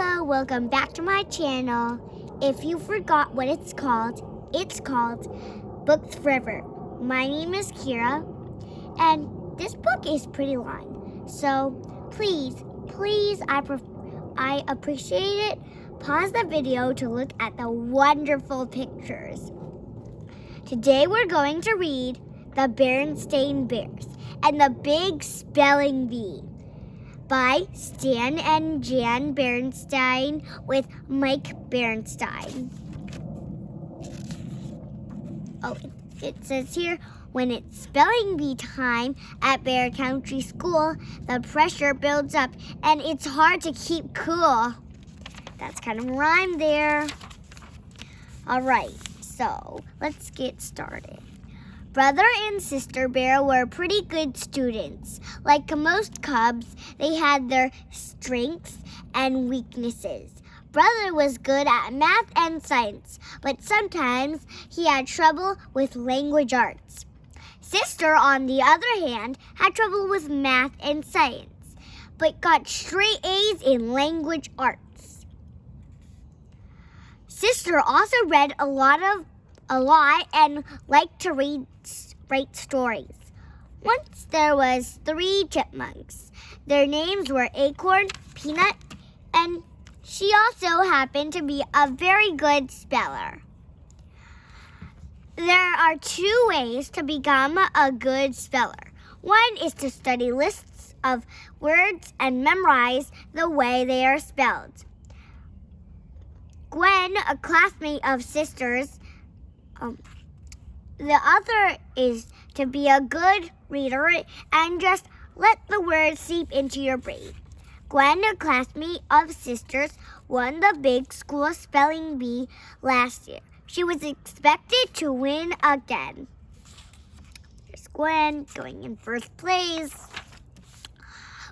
Hello, welcome back to my channel. If you forgot what it's called Books Forever. My name is Kira, and this book is pretty long. So please, I appreciate it. Pause the video to look at the wonderful pictures. Today we're going to read The Berenstain Bears and the Big Spelling Bee by Stan and Jan Berenstain with Mike Berenstain. It says here, when it's spelling bee time at Bear Country School, the pressure builds up and it's hard to keep cool. That's kind of a rhyme there. All right, so let's get started. Brother and sister bear were pretty good students. Like most cubs, they had their strengths and weaknesses. Brother was good at math and science, but sometimes he had trouble with language arts. Sister, on the other hand, had trouble with math and science, but got straight A's in language arts. Sister also read a lot and liked to write stories. Once there was 3 chipmunks. Their names were Acorn, Peanut, and she also happened to be a very good speller. There are 2 ways to become a good speller. One is to study lists of words and memorize the way they are spelled. Gwen, a classmate of Sister's, the other is to be a good reader and just let the words seep into your brain. Gwen, a classmate of Sister's, won the big school spelling bee last year. She was expected to win again. Here's Gwen going in first place.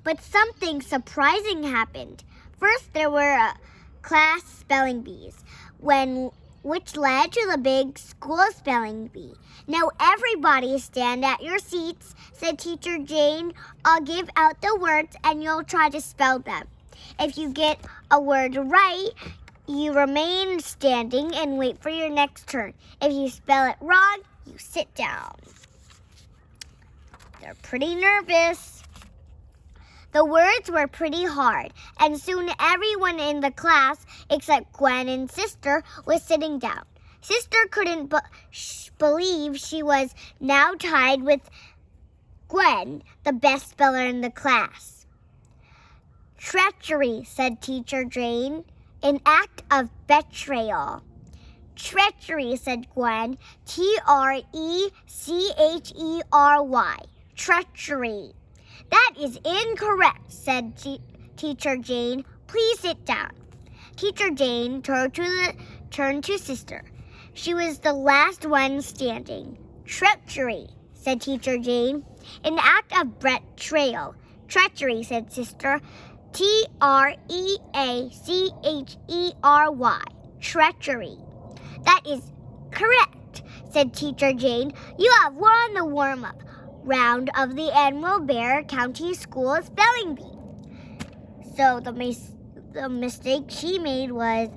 But something surprising happened. First, there were class spelling bees, which led to the big school spelling bee. Now everybody stand at your seats, said Teacher Jane. I'll give out the words and you'll try to spell them. If you get a word right, you remain standing and wait for your next turn. If you spell it wrong, you sit down. They're pretty nervous. The words were pretty hard, and soon everyone in the class, except Gwen and Sister, was sitting down. Sister couldn't believe she was now tied with Gwen, the best speller in the class. Treachery, said Teacher Jane, an act of betrayal. Treachery, said Gwen, Treachery. Treachery. That is incorrect, said Teacher Jane. Please sit down. Teacher Jane turned to Sister. She was the last one standing. Treachery, said Teacher Jane. An act of betrayal. Treachery, said Sister. Treachery. Treachery. That is correct, said Teacher Jane. You have won the warm-up round of the annual Bear County School Spelling Bee. So the mistake she made was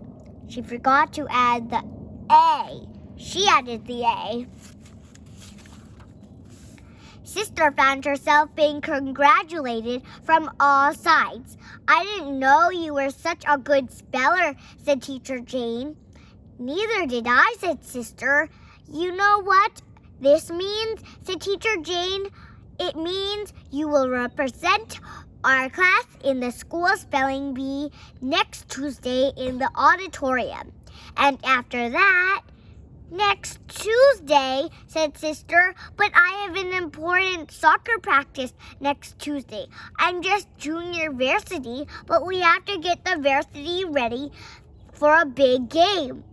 she forgot to add the A. She added the A. Sister found herself being congratulated from all sides. I didn't know you were such a good speller, said Teacher Jane. Neither did I, said Sister. You know what this means, said Teacher Jane? It means you will represent our class in the school spelling bee next Tuesday in the auditorium. And after that, next Tuesday, said Sister, but I have an important soccer practice next Tuesday. I'm just junior varsity, but we have to get the varsity ready for a big game.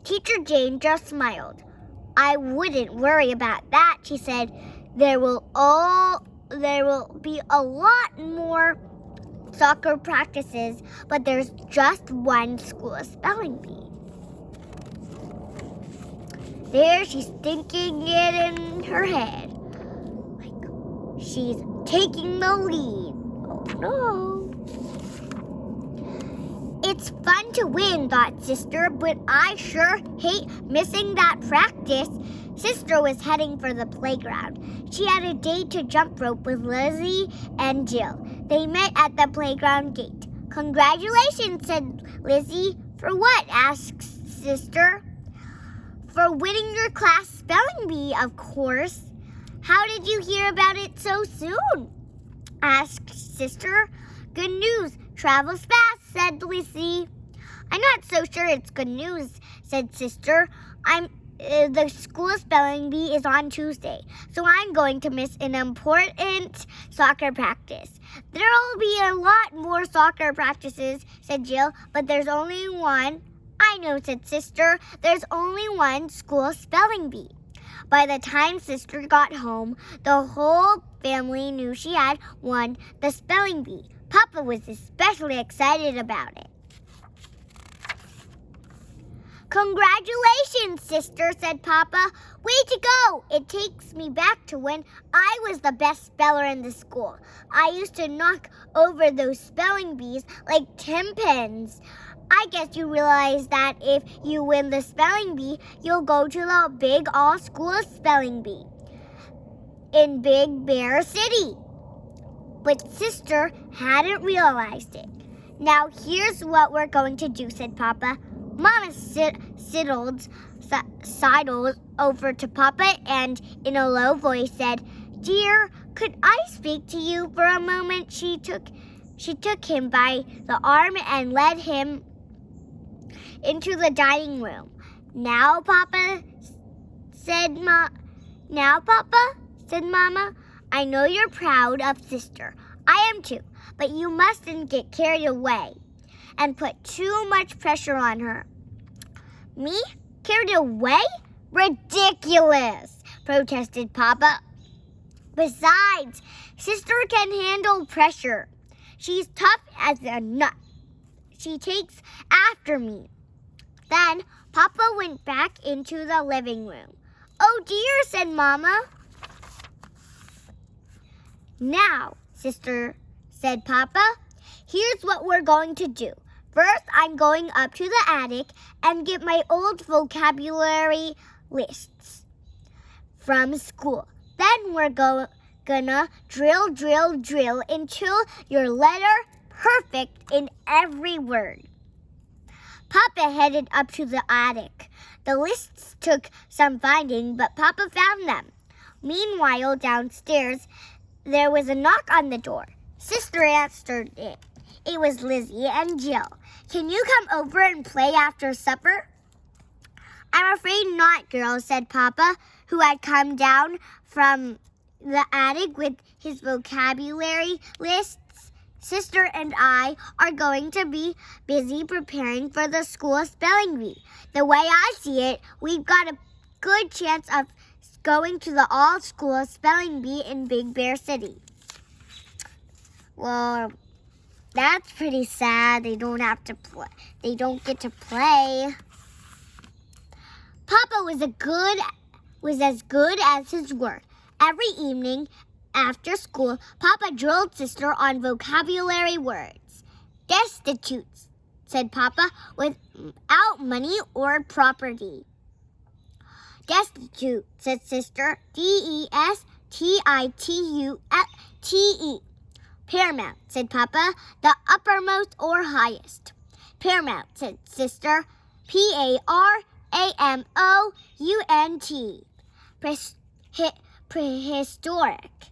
Teacher Jane just smiled. I wouldn't worry about that, she said. There will be a lot more soccer practices, but there's just one school spelling bee. There she's thinking it in her head. Like she's taking the lead. Oh no. It's fun to win, thought Sister, but I sure hate missing that practice. Sister was heading for the playground. She had a date to jump rope with Lizzie and Jill. They met at the playground gate. Congratulations, said Lizzie. For what? Asked Sister. For winning your class spelling bee, of course. How did you hear about it so soon? Asked Sister. Good news. Travels fast, said Lizzie. I'm not so sure it's good news, said Sister. The school spelling bee is on Tuesday, so I'm going to miss an important soccer practice. There'll be a lot more soccer practices, said Jill, but there's only one. I know, said Sister. There's only one school spelling bee. By the time Sister got home, the whole family knew she had won the spelling bee. Papa was especially excited about it. Congratulations, Sister, said Papa. Way to go! It takes me back to when I was the best speller in the school. I used to knock over those spelling bees like 10 pins. I guess you realize that if you win the spelling bee, you'll go to the big all-school spelling bee in Big Bear City. But Sister hadn't realized it. Now here's what we're going to do, said Papa. Mama sidled over to Papa and in a low voice said, Dear, could I speak to you for a moment? She took him by the arm and led him into the dining room. Now, Papa, said Mama, I know you're proud of Sister. I am too, but you mustn't get carried away and put too much pressure on her. Me? Carried away? Ridiculous, protested Papa. Besides, Sister can handle pressure. She's tough as a nut. She takes after me. Then Papa went back into the living room. Oh dear, said Mama. Now, Sister, said Papa, here's what we're going to do. First, I'm going up to the attic and get my old vocabulary lists from school. Then we're gonna drill until you're letter perfect in every word. Papa headed up to the attic. The lists took some finding, but Papa found them. Meanwhile, downstairs, there was a knock on the door. Sister answered it. It was Lizzie and Jill. Can you come over and play after supper? I'm afraid not, girls, said Papa, who had come down from the attic with his vocabulary lists. Sister and I are going to be busy preparing for the school spelling bee. The way I see it, we've got a good chance of going to the all-school spelling bee in Big Bear City. Well, that's pretty sad. They don't have to play. They don't get to play. Papa was as good as his word. Every evening after school, Papa drilled Sister on vocabulary words. Destitute, said Papa, without money or property. Destitute, said Sister, D-E-S-T-I-T-U-T-E. Paramount, said Papa, the uppermost or highest. Paramount, said Sister, P-A-R-A-M-O-U-N-T. Prehistoric,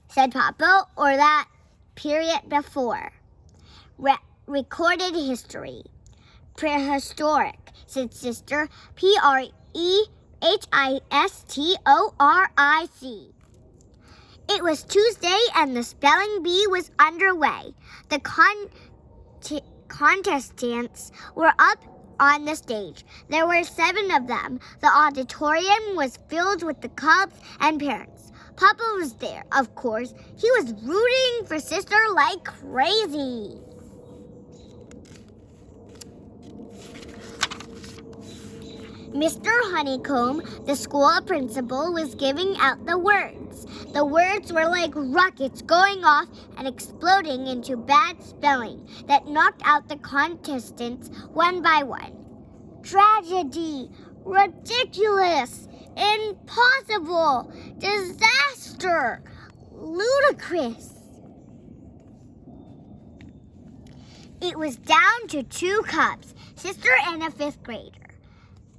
said Papa, or that period before. Recorded history. Prehistoric, said Sister, P-R-E-H-I-S-T-O-R-I-C. It was Tuesday and the spelling bee was underway. The contestants were up on the stage. There were 7 of them. The auditorium was filled with the cubs and parents. Papa was there, of course. He was rooting for Sister like crazy. Mr. Honeycomb, the school principal, was giving out the words. The words were like rockets going off and exploding into bad spelling that knocked out the contestants one by one. Tragedy, ridiculous, impossible, disaster, ludicrous. It was down to 2 cubs, sister and a 5th grader.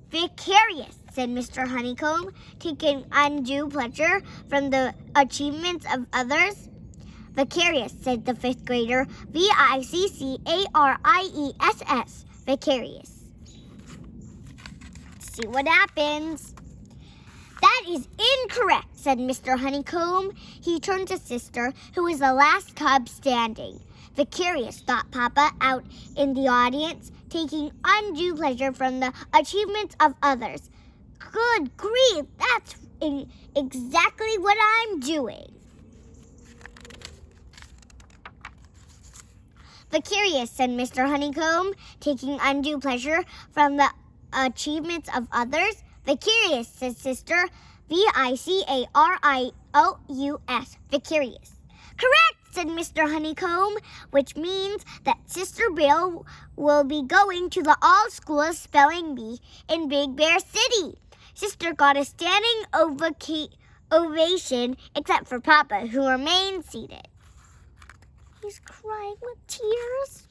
Vicarious, said Mr. Honeycomb, taking undue pleasure from the achievements of others. Vicarious, said the 5th grader, Viccariess, vicarious. Let's see what happens. That is incorrect, said Mr. Honeycomb. He turned to sister, who was the last cub standing. Vicarious, thought Papa, out in the audience, taking undue pleasure from the achievements of others. Good grief, that's exactly what I'm doing. Vicarious, said Mr. Honeycomb, taking undue pleasure from the achievements of others. Vicarious, said sister, Vicarious, vicarious. Correct, said Mr. Honeycomb, which means that Sister Bill will be going to the all-school spelling bee in Big Bear City. Sister got a standing ovation, except for Papa, who remained seated. He's crying with tears.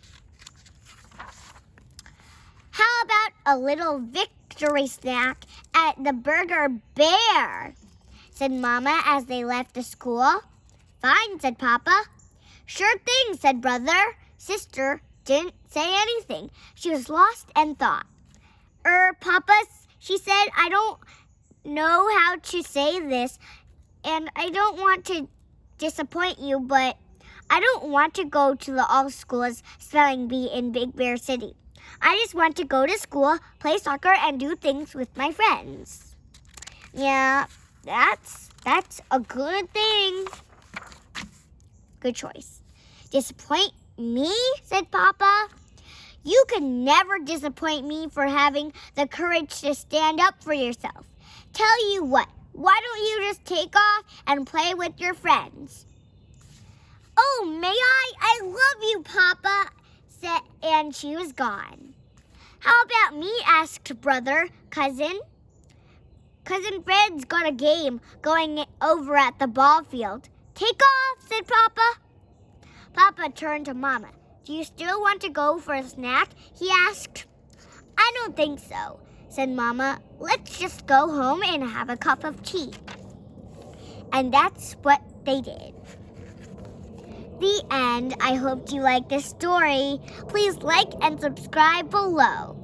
How about a little victory snack at the Burger Bear? Said Mama as they left the school. Fine, said Papa. Sure thing, said Brother. Sister didn't say anything. She was lost in thought. Papa, she said, I don't know how to say this, and I don't want to disappoint you, but I don't want to go to the all-schools spelling bee in Big Bear City. I just want to go to school, play soccer, and do things with my friends. Yeah, that's a good thing. Good choice. Disappoint me? Said Papa. You can never disappoint me for having the courage to stand up for yourself. Tell you what, why don't you just take off and play with your friends? Oh, may I? I love you, Papa, said, and she was gone. How about me? Asked cousin. Cousin Fred's got a game going over at the ball field. Take off, said Papa. Papa turned to Mama. Do you still want to go for a snack? He asked. I don't think so, said Mama. Let's just go home and have a cup of tea. And that's what they did. The end. I hope you liked this story. Please like and subscribe below.